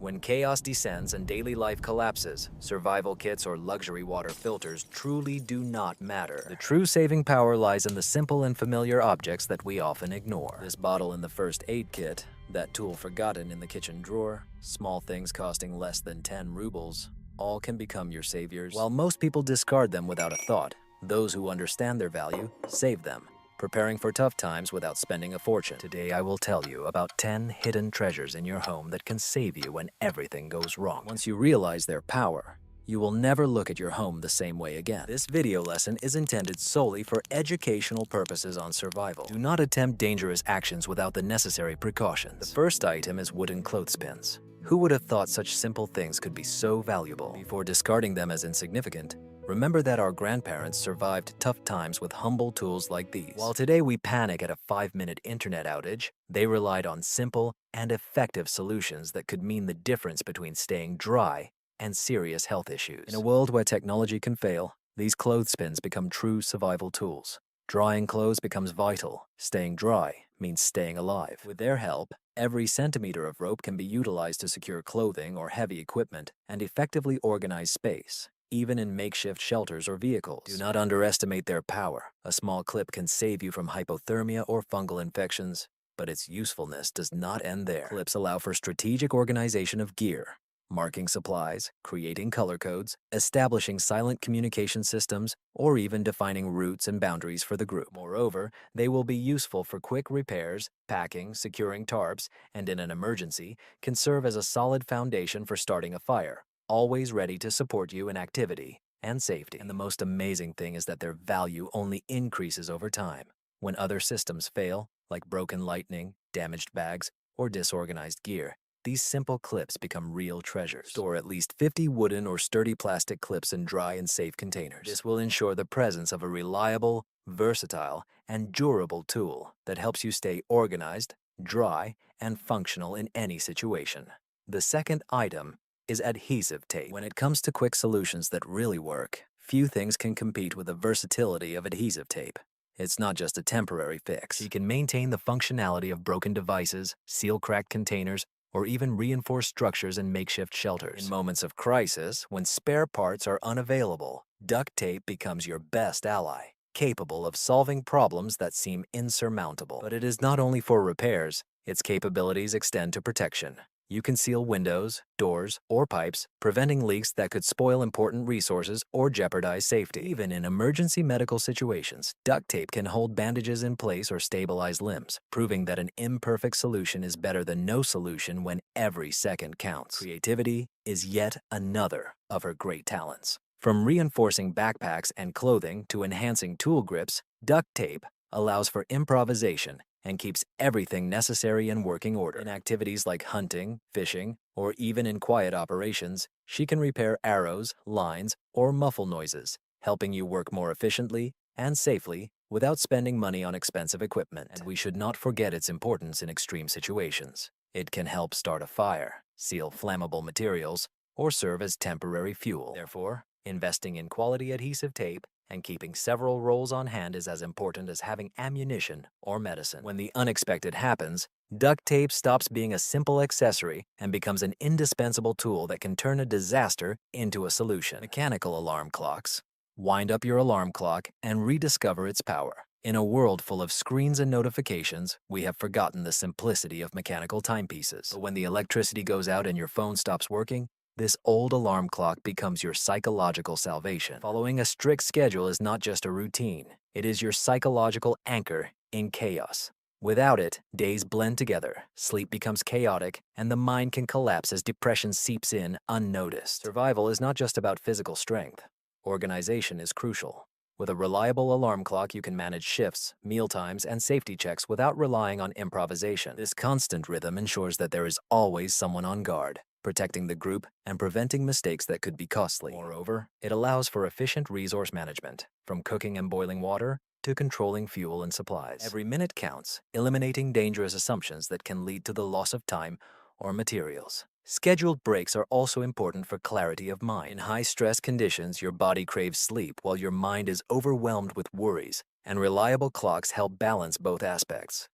When chaos descends and daily life collapses, survival kits or luxury water filters truly do not matter. The true saving power lies in the simple and familiar objects that we often ignore. This bottle in the first aid kit, that tool forgotten in the kitchen drawer, small things costing less than 10 rubles, all can become your saviors. While most people discard them without a thought, those who understand their value save them, preparing for tough times without spending a fortune. Today I will tell you about 10 hidden treasures in your home that can save you when everything goes wrong. Once you realize their power, you will never look at your home the same way again. This video lesson is intended solely for educational purposes on survival. Do not attempt dangerous actions without the necessary precautions. The first item is wooden clothespins. Who would have thought such simple things could be so valuable? Before discarding them as insignificant, remember that our grandparents survived tough times with humble tools like these. While today we panic at a 5-minute internet outage, they relied on simple and effective solutions that could mean the difference between staying dry and serious health issues. In a world where technology can fail, these clothespins become true survival tools. Drying clothes becomes vital. Staying dry means staying alive. With their help, every centimeter of rope can be utilized to secure clothing or heavy equipment and effectively organize space, even in makeshift shelters or vehicles. Do not underestimate their power. A small clip can save you from hypothermia or fungal infections, but its usefulness does not end there. Clips allow for strategic organization of gear, marking supplies, creating color codes, establishing silent communication systems, or even defining routes and boundaries for the group. Moreover, they will be useful for quick repairs, packing, securing tarps, and in an emergency, can serve as a solid foundation for starting a fire, always ready to support you in activity and safety. And the most amazing thing is that their value only increases over time. When other systems fail, like broken lightning, damaged bags, or disorganized gear, these simple clips become real treasures. Store at least 50 wooden or sturdy plastic clips in dry and safe containers. This will ensure the presence of a reliable, versatile, and durable tool that helps you stay organized, dry, and functional in any situation. The second item is adhesive tape. When it comes to quick solutions that really work, few things can compete with the versatility of adhesive tape. It's not just a temporary fix. You can maintain the functionality of broken devices, seal cracked containers, or even reinforce structures in makeshift shelters. In moments of crisis, when spare parts are unavailable, duct tape becomes your best ally, capable of solving problems that seem insurmountable. But it is not only for repairs. Its capabilities extend to protection. You can seal windows, doors, or pipes, preventing leaks that could spoil important resources or jeopardize safety. Even in emergency medical situations, duct tape can hold bandages in place or stabilize limbs, proving that an imperfect solution is better than no solution when every second counts. Creativity is yet another of her great talents. From reinforcing backpacks and clothing to enhancing tool grips, duct tape allows for improvisation and keeps everything necessary in working order. In activities like hunting, fishing, or even in quiet operations, she can repair arrows, lines, or muffle noises, helping you work more efficiently and safely without spending money on expensive equipment. And we should not forget its importance in extreme situations. It can help start a fire, seal flammable materials, or serve as temporary fuel. Therefore, investing in quality adhesive tape and keeping several rolls on hand is as important as having ammunition or medicine. When the unexpected happens, duct tape stops being a simple accessory and becomes an indispensable tool that can turn a disaster into a solution. Mechanical alarm clocks. Wind up your alarm clock and rediscover its power. In a world full of screens and notifications, we have forgotten the simplicity of mechanical timepieces. But when the electricity goes out and your phone stops working, this old alarm clock becomes your psychological salvation. Following a strict schedule is not just a routine. It is your psychological anchor in chaos. Without it, days blend together, sleep becomes chaotic, and the mind can collapse as depression seeps in unnoticed. Survival is not just about physical strength. Organization is crucial. With a reliable alarm clock, you can manage shifts, meal times, and safety checks without relying on improvisation. This constant rhythm ensures that there is always someone on guard, protecting the group and preventing mistakes that could be costly. Moreover, it allows for efficient resource management, from cooking and boiling water to controlling fuel and supplies. Every minute counts, eliminating dangerous assumptions that can lead to the loss of time or materials. Scheduled breaks are also important for clarity of mind. In high-stress conditions, your body craves sleep while your mind is overwhelmed with worries, and reliable clocks help balance both aspects.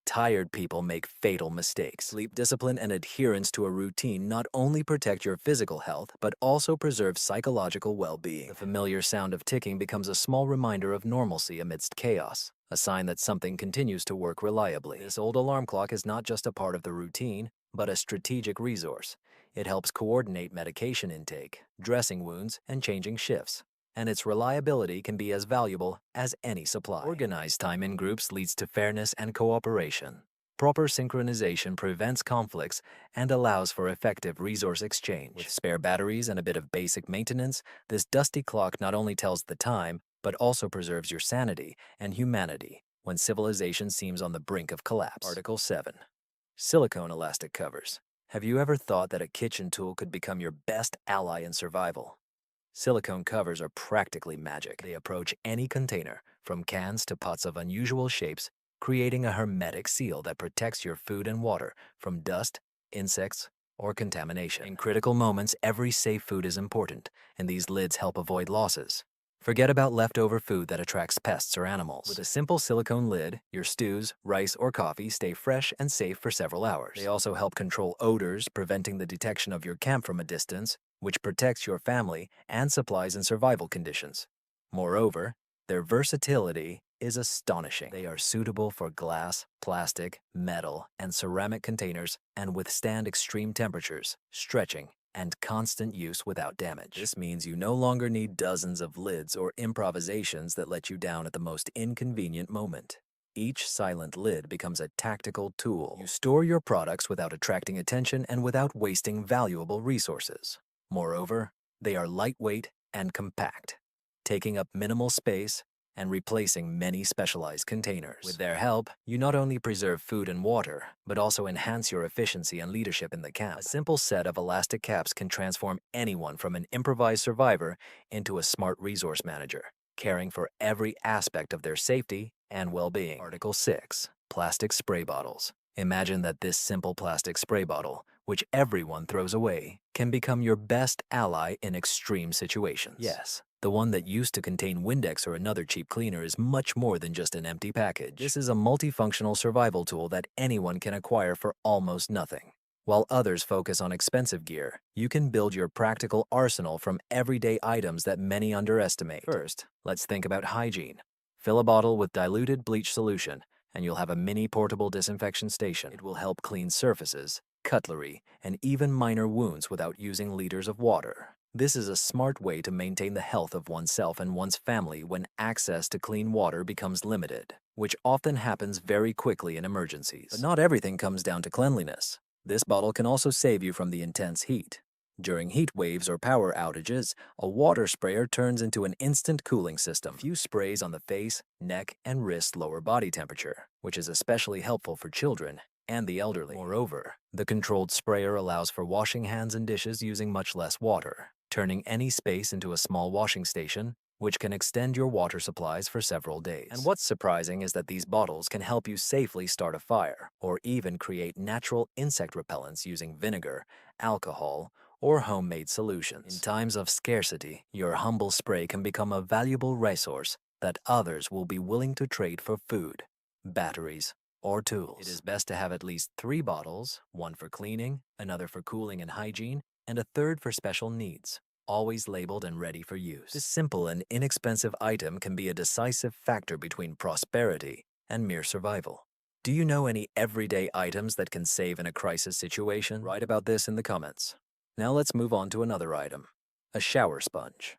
tired people make fatal mistakes. Sleep discipline and adherence to a routine not only protect your physical health, but also preserve psychological well-being. The familiar sound of ticking becomes a small reminder of normalcy amidst chaos, a sign that something continues to work reliably. This old alarm clock is not just a part of the routine, but a strategic resource. It helps coordinate medication intake, dressing wounds, and changing shifts, and its reliability can be as valuable as any supply. Organized time in groups leads to fairness and cooperation. Proper synchronization prevents conflicts and allows for effective resource exchange. With spare batteries and a bit of basic maintenance, this dusty clock not only tells the time, but also preserves your sanity and humanity when civilization seems on the brink of collapse. Article 7. Silicone elastic covers. Have you ever thought that a kitchen tool could become your best ally in survival? Silicone covers are practically magic. They approach any container, from cans to pots of unusual shapes, creating a hermetic seal that protects your food and water from dust, insects, or contamination. In critical moments, every safe food is important, and these lids help avoid losses. Forget about leftover food that attracts pests or animals. With a simple silicone lid, your stews, rice, or coffee stay fresh and safe for several hours. They also help control odors, preventing the detection of your camp from a distance, which protects your family and supplies in survival conditions. Moreover, their versatility is astonishing. They are suitable for glass, plastic, metal, and ceramic containers and withstand extreme temperatures, stretching, and constant use without damage. This means you no longer need dozens of lids or improvisations that let you down at the most inconvenient moment. Each silent lid becomes a tactical tool. You store your products without attracting attention and without wasting valuable resources. Moreover, they are lightweight and compact, taking up minimal space and replacing many specialized containers. With their help, you not only preserve food and water, but also enhance your efficiency and leadership in the camp. A simple set of elastic caps can transform anyone from an improvised survivor into a smart resource manager, caring for every aspect of their safety and well-being. Article 6. Plastic spray bottles. Imagine that this simple plastic spray bottle, which everyone throws away, can become your best ally in extreme situations. Yes, the one that used to contain Windex or another cheap cleaner is much more than just an empty package. This is a multifunctional survival tool that anyone can acquire for almost nothing. While others focus on expensive gear, you can build your practical arsenal from everyday items that many underestimate. First, let's think about hygiene. Fill a bottle with diluted bleach solution, and you'll have a mini portable disinfection station. It will help clean surfaces, cutlery, and even minor wounds without using liters of water. This is a smart way to maintain the health of oneself and one's family when access to clean water becomes limited, which often happens very quickly in emergencies. But not everything comes down to cleanliness. This bottle can also save you from the intense heat. During heat waves or power outages, a water sprayer turns into an instant cooling system. A few sprays on the face, neck, and wrist lower body temperature, which is especially helpful for children and the elderly. Moreover, the controlled sprayer allows for washing hands and dishes using much less water, turning any space into a small washing station, which can extend your water supplies for several days. And what's surprising is that these bottles can help you safely start a fire, or even create natural insect repellents using vinegar, alcohol, or homemade solutions. In times of scarcity, your humble spray can become a valuable resource that others will be willing to trade for food, batteries, or tools. It is best to have at least 3 bottles, one for cleaning, another for cooling and hygiene, and a third for special needs, always labeled and ready for use. This simple and inexpensive item can be a decisive factor between prosperity and mere survival. Do you know any everyday items that can save in a crisis situation? Write about this in the comments. Now let's move on to another item, a shower sponge.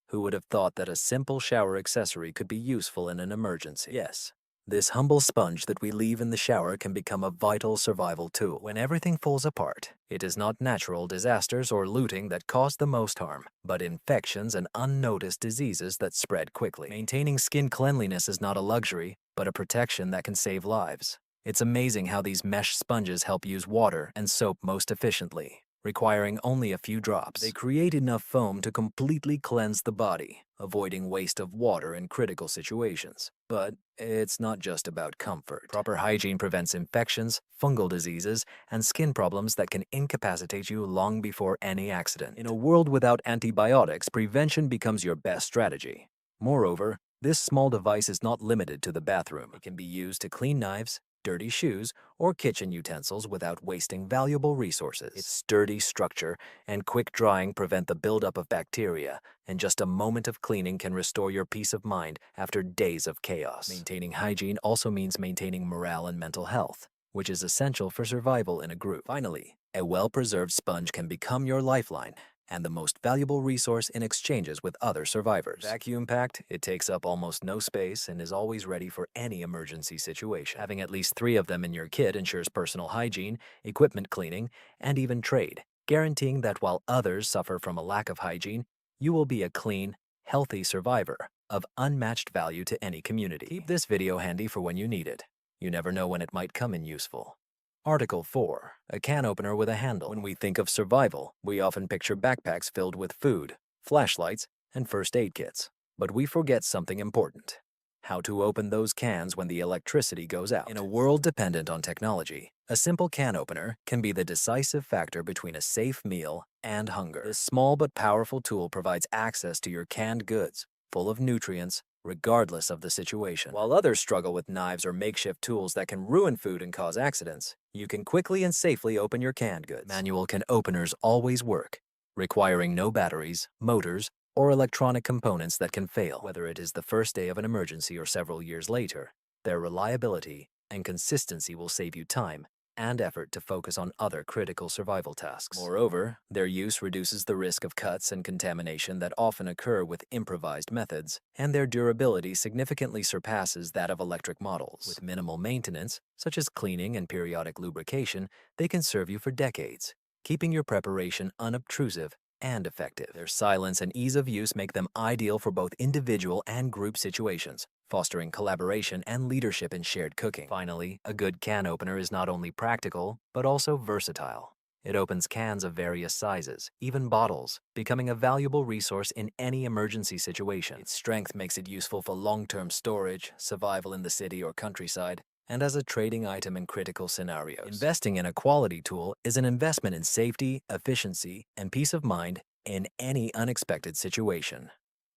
Who would have thought that a simple shower accessory could be useful in an emergency? Yes, this humble sponge that we leave in the shower can become a vital survival tool. When everything falls apart, it is not natural disasters or looting that cause the most harm, but infections and unnoticed diseases that spread quickly. Maintaining skin cleanliness is not a luxury, but a protection that can save lives. It's amazing how these mesh sponges help use water and soap most efficiently, requiring only a few drops. They create enough foam to completely cleanse the body, avoiding waste of water in critical situations. But it's not just about comfort. Proper hygiene prevents infections, fungal diseases, and skin problems that can incapacitate you long before any accident. In a world without antibiotics, prevention becomes your best strategy. Moreover, this small device is not limited to the bathroom. It can be used to clean knives, dirty shoes, or kitchen utensils without wasting valuable resources. Its sturdy structure and quick drying prevent the buildup of bacteria, and just a moment of cleaning can restore your peace of mind after days of chaos. Maintaining hygiene also means maintaining morale and mental health, which is essential for survival in a group. Finally, a well-preserved sponge can become your lifeline and the most valuable resource in exchanges with other survivors. Vacuum-packed, it takes up almost no space and is always ready for any emergency situation. Having at least 3 of them in your kit ensures personal hygiene, equipment cleaning, and even trade, guaranteeing that while others suffer from a lack of hygiene, you will be a clean, healthy survivor of unmatched value to any community. Keep this video handy for when you need it. You never know when it might come in useful. Article 4. A can opener with a handle. When we think of survival, we often picture backpacks filled with food, flashlights, and first aid kits. But we forget something important: how to open those cans when the electricity goes out. In a world dependent on technology, a simple can opener can be the decisive factor between a safe meal and hunger. This small but powerful tool provides access to your canned goods, full of nutrients, regardless of the situation. While others struggle with knives or makeshift tools that can ruin food and cause accidents, you can quickly and safely open your canned goods. Manual can openers always work, requiring no batteries, motors, or electronic components that can fail. Whether it is the first day of an emergency or several years later, their reliability and consistency will save you time and effort to focus on other critical survival tasks. Moreover, their use reduces the risk of cuts and contamination that often occur with improvised methods, and their durability significantly surpasses that of electric models. With minimal maintenance, such as cleaning and periodic lubrication, they can serve you for decades, keeping your preparation unobtrusive and effective. Their silence and ease of use make them ideal for both individual and group situations, fostering collaboration and leadership in shared cooking. Finally, a good can opener is not only practical, but also versatile. It opens cans of various sizes, even bottles, becoming a valuable resource in any emergency situation. Its strength makes it useful for long-term storage, survival in the city or countryside, and as a trading item in critical scenarios. Investing in a quality tool is an investment in safety, efficiency, and peace of mind in any unexpected situation.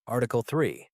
Article 3.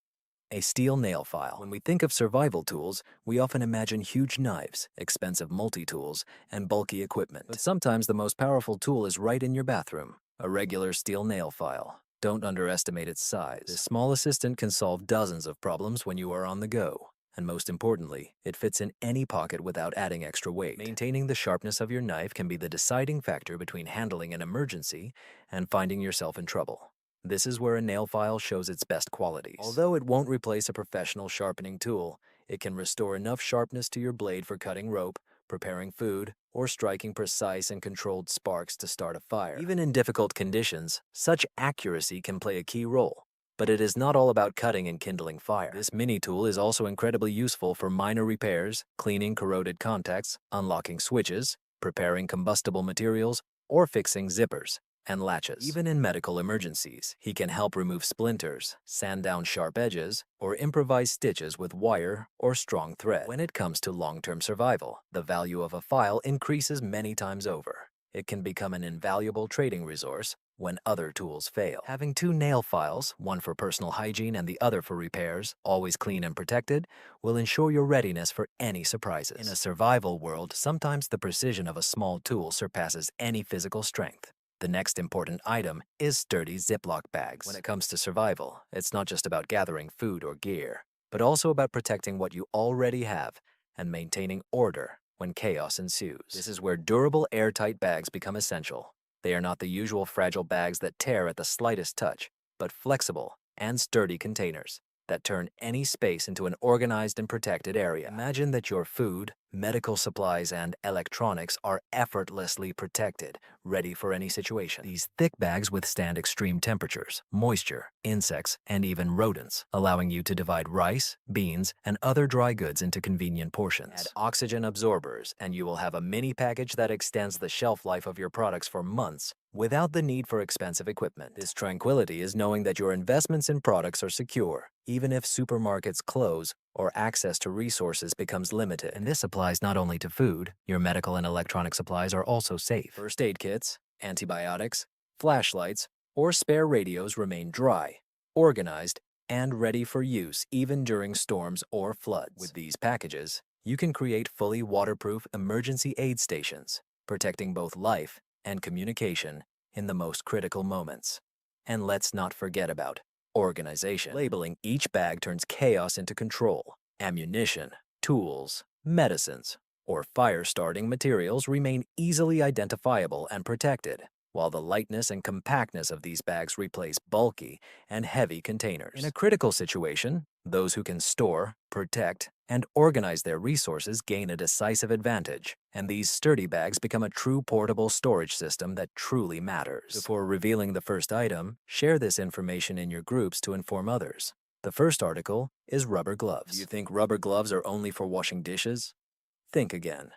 A steel nail file. When we think of survival tools, we often imagine huge knives, expensive multi-tools, and bulky equipment. But sometimes the most powerful tool is right in your bathroom: a regular steel nail file. Don't underestimate its size. This small assistant can solve dozens of problems when you are on the go. And most importantly, it fits in any pocket without adding extra weight. Maintaining the sharpness of your knife can be the deciding factor between handling an emergency and finding yourself in trouble. This is where a nail file shows its best qualities. Although it won't replace a professional sharpening tool, it can restore enough sharpness to your blade for cutting rope, preparing food, or striking precise and controlled sparks to start a fire. Even in difficult conditions, such accuracy can play a key role. But it is not all about cutting and kindling fire. This mini tool is also incredibly useful for minor repairs, cleaning corroded contacts, unlocking switches, preparing combustible materials, or fixing zippers and latches. Even in medical emergencies, he can help remove splinters, sand down sharp edges, or improvise stitches with wire or strong thread. When it comes to long-term survival, the value of a file increases many times over. It can become an invaluable trading resource when other tools fail. Having 2 nail files, one for personal hygiene and the other for repairs, always clean and protected, will ensure your readiness for any surprises. In a survival world, sometimes the precision of a small tool surpasses any physical strength. The next important item is sturdy Ziploc bags. When it comes to survival, it's not just about gathering food or gear, but also about protecting what you already have and maintaining order when chaos ensues. This is where durable, airtight bags become essential. They are not the usual fragile bags that tear at the slightest touch, but flexible and sturdy containers that turn any space into an organized and protected area. Imagine that your food, medical supplies, and electronics are effortlessly protected, ready for any situation. These thick bags withstand extreme temperatures, moisture, insects, and even rodents, allowing you to divide rice, beans, and other dry goods into convenient portions. Add oxygen absorbers, and you will have a mini package that extends the shelf life of your products for months without the need for expensive equipment. This tranquility is knowing that your investments in products are secure, even if supermarkets close or access to resources becomes limited. And this applies not only to food. Your medical and electronic supplies are also safe. First aid kits, antibiotics, flashlights, or spare radios remain dry, organized, and ready for use even during storms or floods. With these packages, You can create fully waterproof emergency aid stations, protecting both life and communication in the most critical moments. And let's not forget about organization. Labeling each bag turns chaos into control. Ammunition, tools, medicines, or fire-starting materials remain easily identifiable and protected, while the lightness and compactness of these bags replace bulky and heavy containers. In a critical situation, those who can store, protect, and organize their resources gain a decisive advantage, and these sturdy bags become a true portable storage system that truly matters. Before revealing the first item, share this information in your groups to inform others. The first article is rubber gloves. Do you think rubber gloves are only for washing dishes? Think again.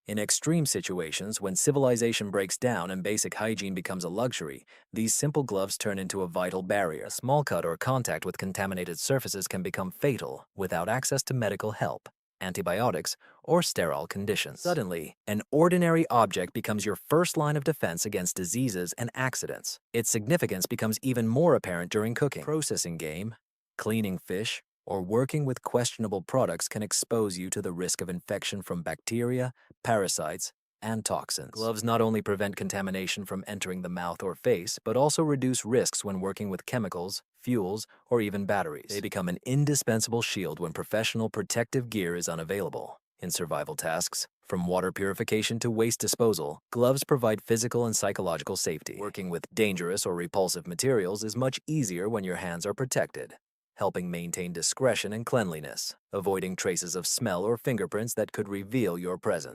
In extreme situations, when civilization breaks down and basic hygiene becomes a luxury, these simple gloves turn into a vital barrier. A small cut or contact with contaminated surfaces can become fatal without access to medical help, antibiotics, or sterile conditions. Suddenly, an ordinary object becomes your first line of defense against diseases and accidents. Its significance becomes even more apparent during cooking. Processing game, cleaning fish, or working with questionable products can expose you to the risk of infection from bacteria, parasites, and toxins. Gloves not only prevent contamination from entering the mouth or face, but also reduce risks when working with chemicals, fuels, or even batteries. They become an indispensable shield when professional protective gear is unavailable. In survival tasks, from water purification to waste disposal, gloves provide physical and psychological safety. Working with dangerous or repulsive materials is much easier when your hands are protected, helping maintain discretion and cleanliness, avoiding traces of smell or fingerprints that could reveal your presence.